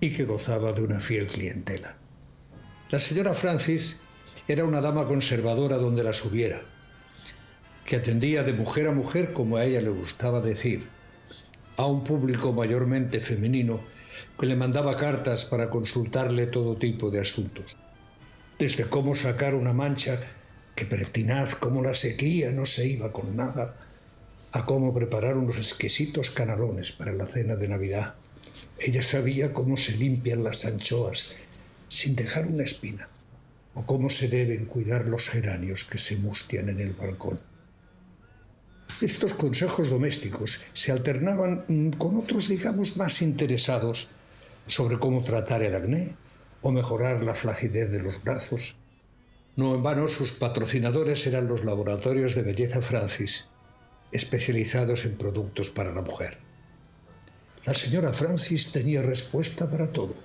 y que gozaba de una fiel clientela. La señora Francis era una dama conservadora donde las hubiera, que atendía de mujer a mujer, como a ella le gustaba decir, a un público mayormente femenino que le mandaba cartas para consultarle todo tipo de asuntos. Desde cómo sacar una mancha que pertinaz como la sequía no se iba con nada, a cómo preparar unos exquisitos canalones para la cena de Navidad. Ella sabía cómo se limpian las anchoas sin dejar una espina, o cómo se deben cuidar los geranios que se mustian en el balcón. Estos consejos domésticos se alternaban con otros, digamos, más interesados sobre cómo tratar el acné o mejorar la flacidez de los brazos. No en vano sus patrocinadores eran los laboratorios de belleza Francis, especializados en productos para la mujer. La señora Francis tenía respuesta para todo,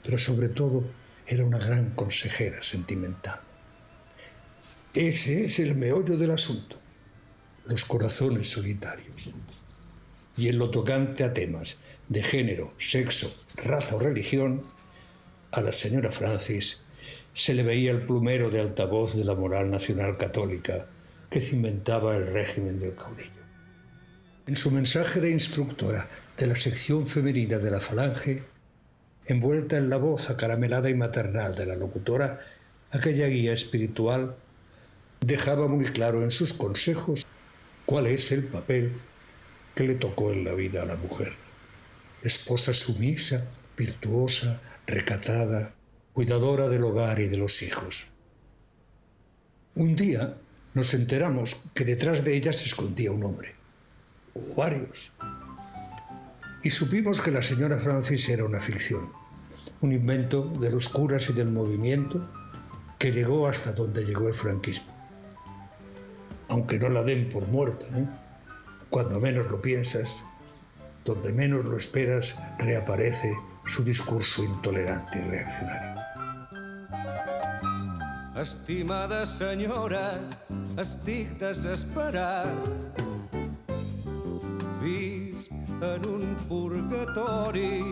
pero sobre todo era una gran consejera sentimental. Ese es el meollo del asunto, los corazones solitarios. y en lo tocante a temas de género, sexo, raza o religión, a la señora Francis se le veía el plumero de altavoz de la moral nacional católica que cimentaba el régimen del caudillo. En su mensaje de instructora de la sección femenina de la Falange, envuelta en la voz acaramelada y maternal de la locutora, aquella guía espiritual dejaba muy claro en sus consejos cuál es el papel que le tocó en la vida a la mujer. Esposa sumisa, virtuosa, recatada, cuidadora del hogar y de los hijos. Un día nos enteramos que detrás de ella se escondía un hombre, o varios, y supimos que la señora Francis era una ficción, un invento de los curas y del movimiento que llegó hasta donde llegó el franquismo. Aunque no la den por muerta, cuando menos lo piensas, donde menos lo esperas, reaparece su discurso intolerante y reaccionario. Estimada senyora, estic desesperat. Visc en un purgatori.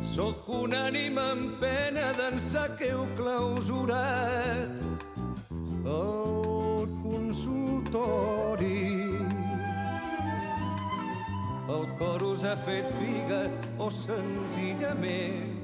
Sóc una ànima en pena d'ençà que heu clausurat el consultori. El cor us ha fet figa o senzillament